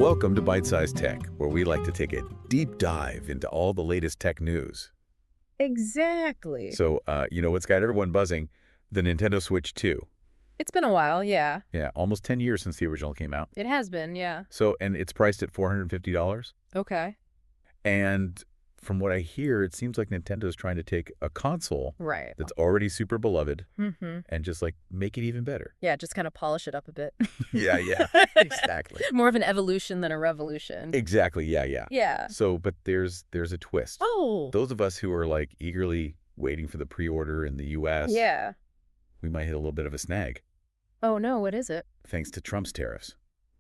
Welcome to Byte-Sized Tech, where we like to take a deep dive into all the latest tech news. Exactly. So, you know what's got everyone buzzing? The Nintendo Switch 2. It's been a while, yeah. Yeah, almost 10 years since the original came out. It has been, yeah. So, and it's priced at $450. Okay. And from what I hear, it seems like Nintendo's trying to take a console Right. that's already super beloved Mm-hmm. and just like make it even better. Yeah, just kind of polish it up a bit. Yeah, exactly. More of an evolution than a revolution. Exactly, yeah. Yeah. So, but there's a twist. Oh. Those of us who are like eagerly waiting for the pre-order in the U.S., Yeah. we might hit a little bit of a snag, Oh, no, what is it? thanks to Trump's tariffs.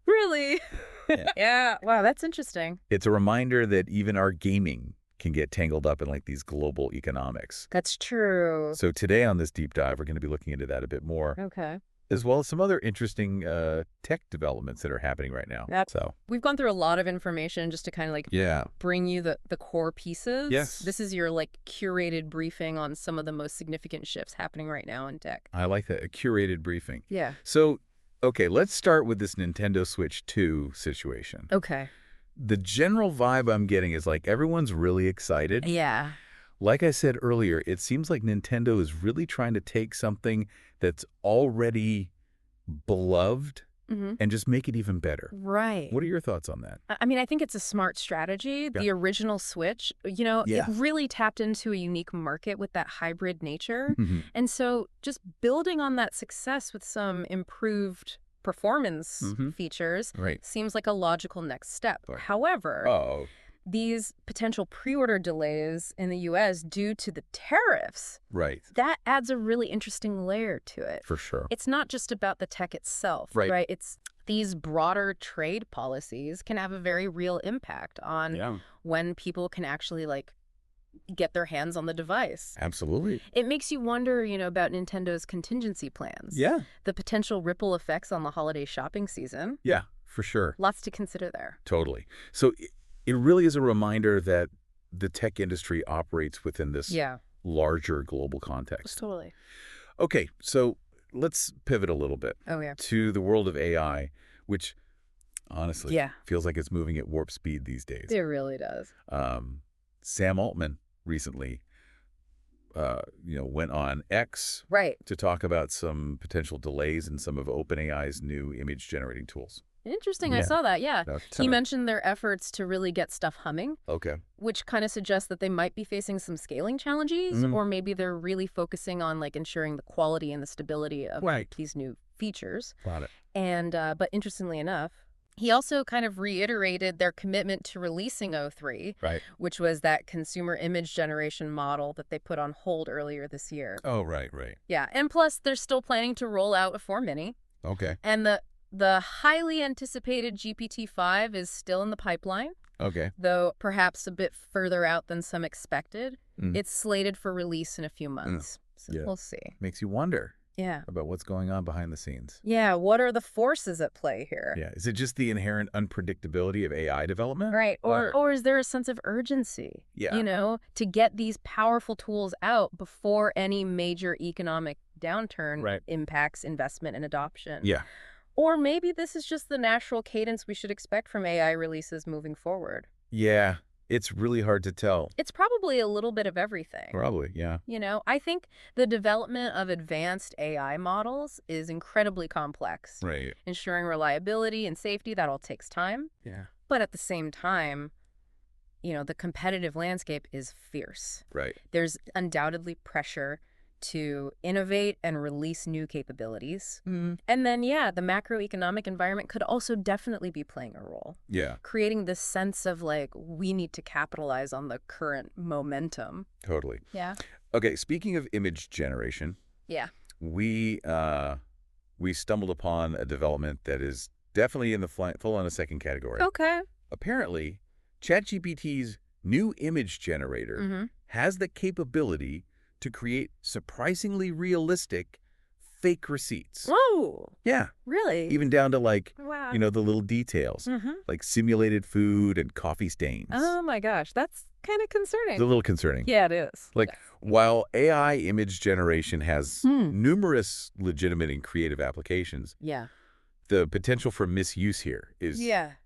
Really? Yeah. Yeah. Wow, that's interesting. It's a reminder that even our gaming can get tangled up in like these global economics. That's true. So today on this deep dive, we're going to be looking into that a bit more, Okay. as well as some other interesting tech developments that are happening right now. We've gone through a lot of information just to kind of like Yeah. bring you the core pieces. Yes. This is your like curated briefing on some of the most significant shifts happening right now in tech. I like that, a curated briefing. Yeah. So, okay, let's start with this Nintendo Switch 2 situation. Okay. The general vibe I'm getting is like everyone's really excited. Yeah. Like I said earlier, it seems like Nintendo is really trying to take something that's already beloved Mm-hmm. and just make it even better. Right. What are your thoughts on that? I mean, I think it's a smart strategy. Yeah. The original Switch, Yeah. it really tapped into a unique market with that hybrid nature. Mhm. And so just building on that success with some improved performance Mhm. features Right. seems like a logical next step. Right. However, Oh, these potential pre-order delays in the U.S. due to the tariffs, right. that adds a really interesting layer to it. For sure. It's not just about the tech itself, Right. right? It's these broader trade policies can have a very real impact on Yeah. when people can actually like get their hands on the device. Absolutely. It makes you wonder, about Nintendo's contingency plans. Yeah. The potential ripple effects on the holiday shopping season. Yeah, for sure. Lots to consider there. Totally. So it really is a reminder that the tech industry operates within this Yeah, larger global context. totally. Okay, so let's pivot a little bit Oh, yeah. to the world of AI, which honestly Yeah, feels like it's moving at warp speed these days. it really does. Sam Altman recently, went on X Right. to talk about some potential delays in some of OpenAI's new image generating tools. Interesting. I Yeah. saw that. Yeah. Now, He tell me- mentioned their efforts to really get stuff humming, Okay. which kind of suggests that they might be facing some scaling challenges, Mhm. or maybe they're really focusing on like ensuring the quality and the stability of Right. these new features. Got it. And but interestingly enough, he also kind of reiterated their commitment to releasing O3, Right. which was that consumer image generation model that they put on hold earlier this year. Oh, right. Yeah, and plus they're still planning to roll out a 4 Mini, Okay. and the highly anticipated GPT-5 is still in the pipeline. Okay. Though perhaps a bit further out than some expected. Mm. It's slated for release in a few months. So Yeah. we'll see. Makes you wonder Yeah. about what's going on behind the scenes. Yeah, what are the forces at play here? Yeah. Is it just the inherent unpredictability of AI development? Right. Or is there a sense of urgency, Yeah. to get these powerful tools out before any major economic downturn Right. impacts investment and adoption? Yeah. Or maybe this is just the natural cadence we should expect from AI releases moving forward. Yeah. It's really hard to tell. It's probably a little bit of everything. Probably. Yeah. I think the development of advanced AI models is incredibly complex. Right. Ensuring reliability and safety, that all takes time. Yeah. But at the same time, the competitive landscape is fierce. Right. There's undoubtedly pressure to innovate and release new capabilities. Mm. And then, the macroeconomic environment could also definitely be playing a role, Yeah. creating this sense of like, we need to capitalize on the current momentum. Totally. Yeah. Okay. Speaking of image generation, Yeah. we stumbled upon a development that is definitely in the full on a second category. Okay. Apparently, ChatGPT's new image generator Mm-hmm. has the capability to create surprisingly realistic fake receipts. Whoa. Yeah, Really? even down to like, Wow. the little details, Mm-hmm. like simulated food and coffee stains. Oh my gosh, that's kind of concerning. It's a little concerning. Yeah, it is. Like, while AI image generation has Hmm. numerous legitimate and creative applications, Yeah. the potential for misuse here is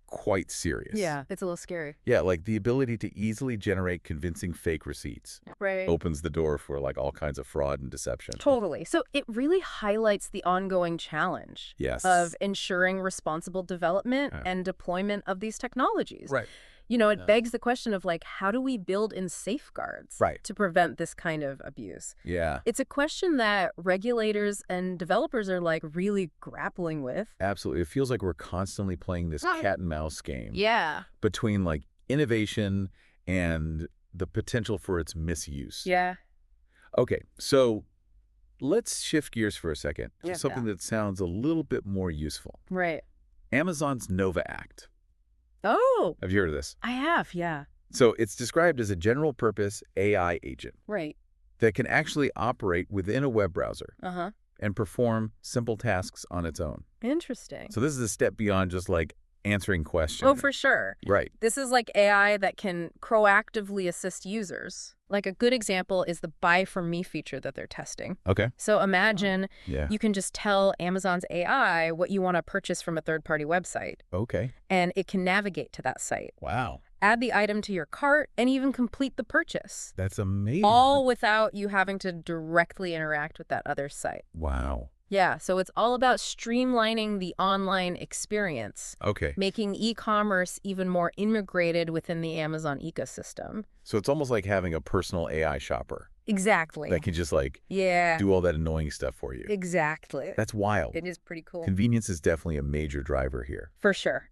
quite serious. Yeah, it's a little scary. Yeah, like the ability to easily generate convincing fake receipts Right. opens the door for like all kinds of fraud and deception. Totally. So it really highlights the ongoing challenge Yes. of ensuring responsible development Yeah. and deployment of these technologies. Right. It Yeah. begs the question of like, how do we build in safeguards Right. to prevent this kind of abuse? Yeah. It's a question that regulators and developers are like really grappling with. Absolutely. It feels like we're constantly playing this cat and mouse game Yeah. between like innovation and the potential for its misuse. Yeah. Okay, so let's shift gears for a second to Yeah. something that sounds a little bit more useful. Right. Amazon's Nova Act. Oh, Have you heard of this? I have. Yeah. So it's described as a general-purpose AI agent Right. that can actually operate within a web browser Uh-huh. and perform simple tasks on its own. Interesting. So this is a step beyond just like answering questions. Oh, for sure. Right. This is like AI that can proactively assist users. Like a good example is the Buy From Me feature that they're testing. Okay. So imagine Yeah. you can just tell Amazon's AI what you want to purchase from a third-party website, Okay. and it can navigate to that site, Wow. add the item to your cart, and even complete the purchase, That's amazing. all without you having to directly interact with that other site. Wow. Yeah, so it's all about streamlining the online experience, Okay. making e-commerce even more integrated within the Amazon ecosystem. So it's almost like having a personal AI shopper Exactly. that can just like Yeah, do all that annoying stuff for you. exactly. That's wild. It is pretty cool. Convenience is definitely a major driver here. For sure.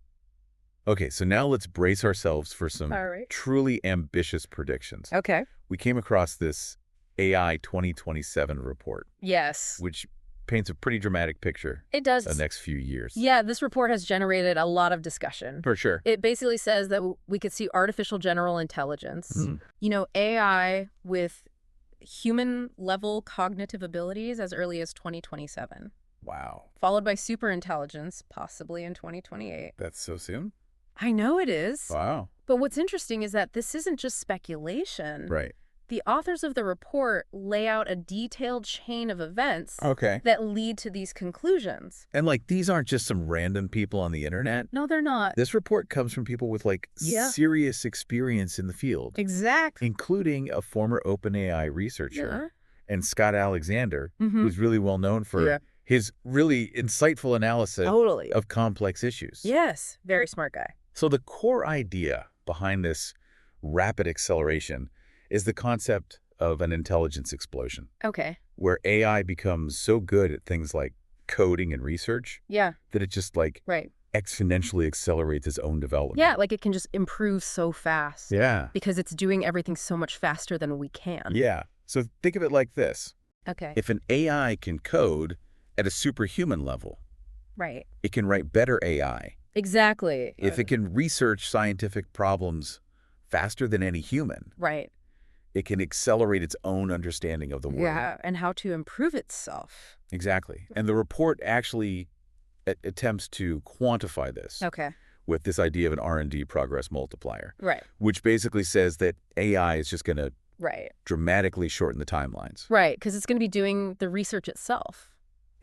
Okay, so now let's brace ourselves for some All right. truly ambitious predictions. Okay. We came across this AI 2027 report, Yes. which paints a pretty dramatic picture It does. of the next few years. Yeah, this report has generated a lot of discussion. For sure. It basically says that we could see artificial general intelligence, Mm. AI with human-level cognitive abilities as early as 2027, Wow. followed by superintelligence, possibly in 2028. That's so soon? I know it is. Wow. But what's interesting is that this isn't just speculation. Right. The authors of the report lay out a detailed chain of events Okay. that lead to these conclusions. And like these aren't just some random people on the internet. No, they're not. This report comes from people with like Yeah. serious experience in the field, Exactly. including a former OpenAI researcher Yeah. and Scott Alexander, Mhm. who's really well known for Yeah. his really insightful analysis Totally. of complex issues. Yes. Very smart guy. So the core idea behind this rapid acceleration is the concept of an intelligence explosion, Okay. where AI becomes so good at things like coding and research Yeah. that it just like Right. exponentially accelerates its own development. Yeah, like it can just improve so fast. Yeah. Because it's doing everything so much faster than we can. Yeah. So think of it like this. Okay. If an AI can code at a superhuman level, Right. it can write better AI. Exactly. If it can research scientific problems faster than any human, Right. it can accelerate its own understanding of the world. Yeah, and how to improve itself. Exactly. And the report actually attempts to quantify this Okay. with this idea of an R&D progress multiplier, Right. which basically says that AI is just going to Right. dramatically shorten the timelines. Right, because it's going to be doing the research itself.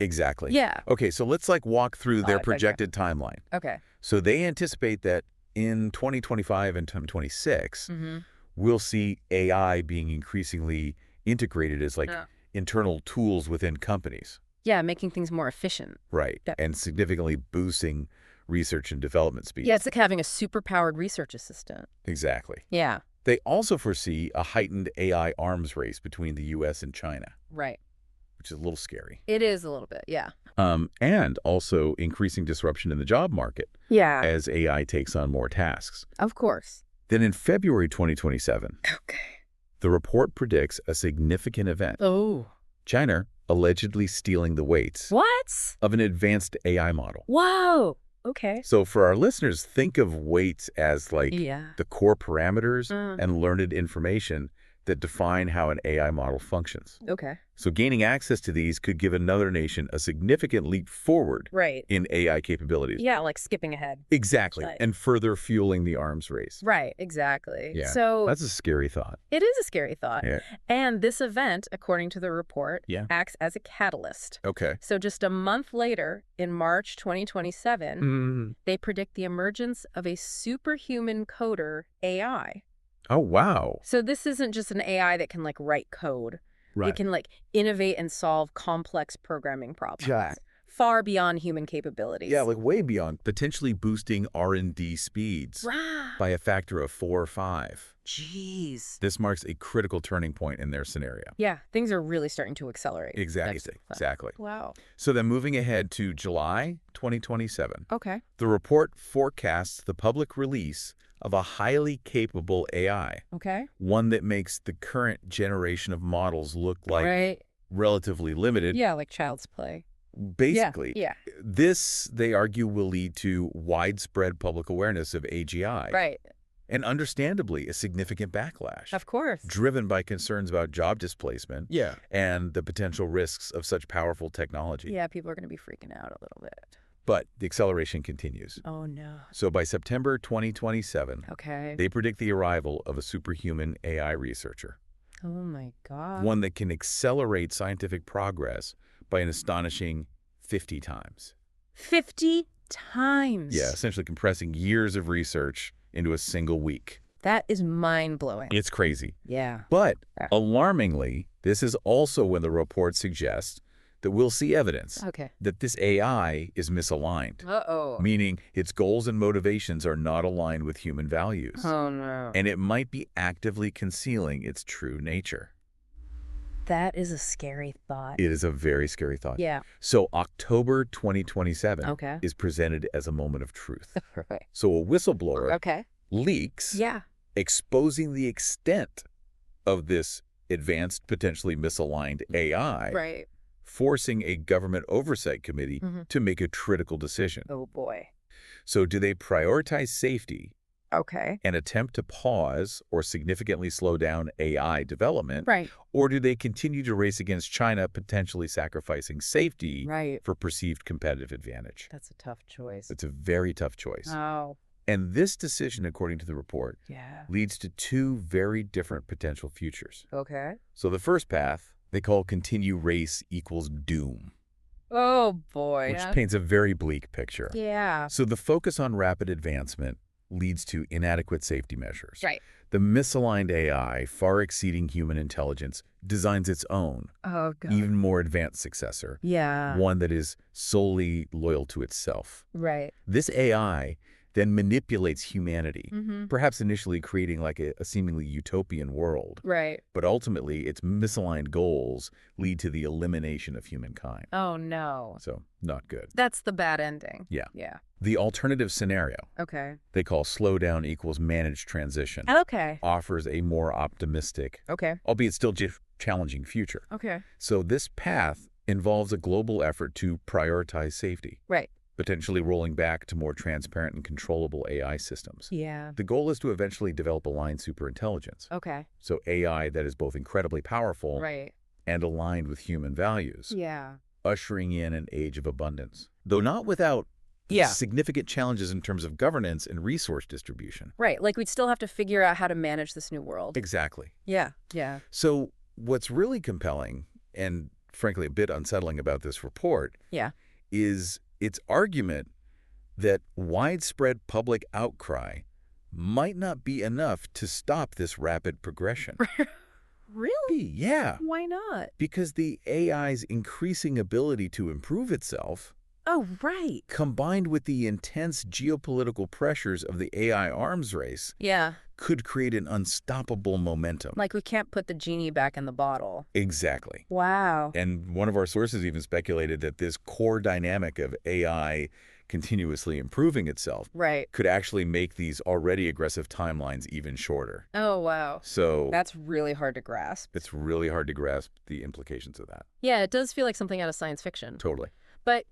Exactly. Yeah. Okay, so let's like walk through their Okay. projected timeline. Okay. So they anticipate that in 2025 and 2026, Mm-hmm. we'll see AI being increasingly integrated as like Yeah. internal tools within companies. Yeah, making things more efficient. Right. Yeah. And significantly boosting research and development speed. Yeah, it's like having a super-powered research assistant. Exactly. Yeah. They also foresee a heightened AI arms race between the U.S. and China, Right. which is a little scary. It is a little bit, yeah. And also increasing disruption in the job market Yeah, as AI takes on more tasks. of course. Then in February 2027, Okay. the report predicts a significant event. Oh. China allegedly stealing the weights What? of an advanced AI model. Whoa. Okay. So for our listeners, think of weights as like Yeah. the core parameters Mm. and learned information that define how an AI model functions. Okay. So gaining access to these could give another nation a significant leap forward Right. in AI capabilities. Yeah, like skipping ahead. Exactly. Right. And further fueling the arms race. Right, exactly. Yeah. So That's a scary thought. it is a scary thought. Yeah. And this event, according to the report, Yeah. acts as a catalyst. Okay. So just a month later, in March 2027, they predict the emergence of a superhuman coder AI. Oh, wow. So this isn't just an AI that can like write code. Right. It can like innovate and solve complex programming problems. Yeah. Far beyond human capabilities. Yeah, like way beyond. Potentially boosting R&D speeds by a factor of 4 or 5. Jeez. This marks a critical turning point in their scenario. Yeah, things are really starting to accelerate. Exactly. Wow. So then moving ahead to July 2027, Okay. the report forecasts the public release of a highly capable AI, Okay. one that makes the current generation of models look like relatively limited. Yeah, like child's play. Basically, Yeah. this, they argue, will lead to widespread public awareness of AGI. Right. And understandably, a significant backlash. Of course. Driven by concerns about job displacement and the potential risks of such powerful technology. Yeah, people are going to be freaking out a little bit. But the acceleration continues. Oh, no. So by September 2027, Okay. they predict the arrival of a superhuman AI researcher. Oh, my God. One that can accelerate scientific progress by an astonishing 50 times. 50 times? Yeah, essentially compressing years of research into a single week. That is mind-blowing. It's crazy. Yeah. But alarmingly, this is also when the report suggests that we'll see evidence that this AI is misaligned. Uh-oh. Meaning its goals and motivations are not aligned with human values. Oh, no. And it might be actively concealing its true nature. That is a scary thought. It is a very scary thought. Yeah. So October 2027 Okay. is presented as a moment of truth. Right. So a whistleblower Okay. leaks, exposing the extent of this advanced, potentially misaligned AI, Right. forcing a government oversight committee to make a critical decision. Oh, boy. So do they prioritize safety Okay. and attempt to pause or significantly slow down AI development? Right. Or do they continue to race against China, potentially sacrificing safety for perceived competitive advantage? That's a tough choice. It's a very tough choice. Oh. And this decision, according to the report, leads to 2 very different potential futures. Okay. So the first path, they call continue race equals doom. Oh, boy. Which paints a very bleak picture. Yeah. So the focus on rapid advancement leads to inadequate safety measures. Right. The misaligned AI, far exceeding human intelligence, designs its own, even more advanced successor. Yeah. One that is solely loyal to itself. Right. This AI then manipulates humanity, perhaps initially creating like a seemingly utopian world. Right. But ultimately, its misaligned goals lead to the elimination of humankind. Oh, no. So, not good. That's the bad ending. Yeah. Yeah. The alternative scenario, Okay. they call slowdown equals managed transition, Okay. offers a more optimistic, albeit still challenging future. Okay. So this path involves a global effort to prioritize safety. Right. Potentially rolling back to more transparent and controllable AI systems. Yeah. The goal is to eventually develop aligned superintelligence. Okay. So AI that is both incredibly powerful and aligned with human values. Yeah. Ushering in an age of abundance. Though not without significant challenges in terms of governance and resource distribution. Right. Like we'd still have to figure out how to manage this new world. Exactly. Yeah. Yeah. So what's really compelling and frankly a bit unsettling about this report is its argument that widespread public outcry might not be enough to stop this rapid progression. Really? Yeah. Why not? Because the AI's increasing ability to improve itself, oh, right, combined with the intense geopolitical pressures of the AI arms race, could create an unstoppable momentum. Like we can't put the genie back in the bottle. Exactly. Wow. And one of our sources even speculated that this core dynamic of AI continuously improving itself could actually make these already aggressive timelines even shorter. Oh, wow. So that's really hard to grasp. It's really hard to grasp the implications of that. Yeah, it does feel like something out of science fiction. Totally. But,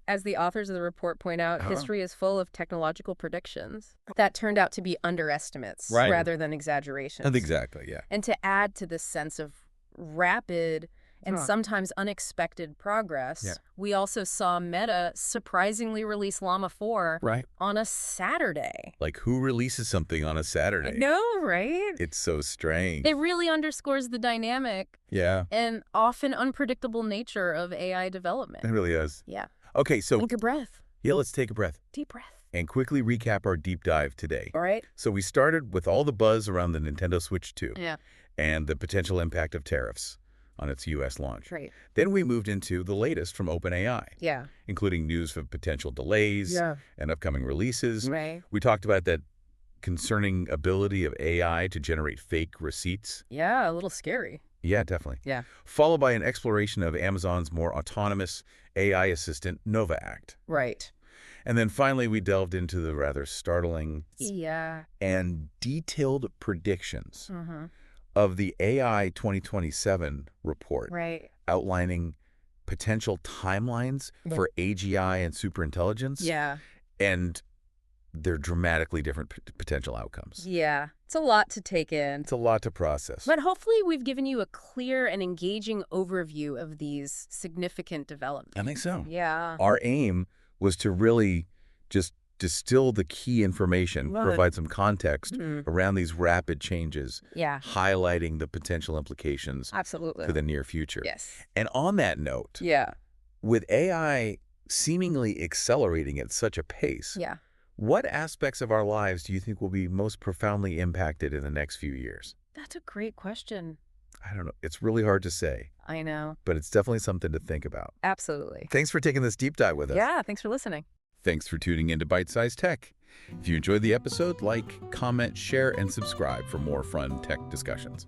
as the authors of the report point out, history is full of technological predictions that turned out to be underestimates rather than exaggerations. Exactly, yeah. And to add to this sense of rapid and sometimes unexpected progress, we also saw Meta surprisingly release Llama 4 on a Saturday. Like, who releases something on a Saturday? No, right? It's so strange. It really underscores the dynamic and often unpredictable nature of AI development. It really is. Yeah. Okay, so... Take a breath. Yeah, let's take a breath. Deep breath. And quickly recap our deep dive today. All right. So we started with all the buzz around the Nintendo Switch 2 and the potential impact of tariffs on its U.S. launch. Right. Then we moved into the latest from OpenAI, including news of potential delays and upcoming releases. Right. We talked about that concerning ability of AI to generate fake receipts. Yeah, a little scary. Yeah, definitely. Yeah. Followed by an exploration of Amazon's more autonomous AI assistant, Nova Act. Right. And then finally, we delved into the rather startling and detailed predictions of the AI 2027 report, outlining potential timelines for AGI and superintelligence. Yeah. And their dramatically different potential outcomes. Yeah. It's a lot to take in. It's a lot to process. But hopefully we've given you a clear and engaging overview of these significant developments. I think so. Yeah. Our aim was to really just distill the key information, provide some context around these rapid changes, highlighting the potential implications for the near future. Yes. And on that note, with AI seemingly accelerating at such a pace, what aspects of our lives do you think will be most profoundly impacted in the next few years? That's a great question. I don't know. It's really hard to say. I know. But it's definitely something to think about. Absolutely. Thanks for taking this deep dive with us. Yeah, thanks for listening. Thanks for tuning into Byte-Sized Tech. If you enjoyed the episode, like, comment, share, and subscribe for more fun tech discussions.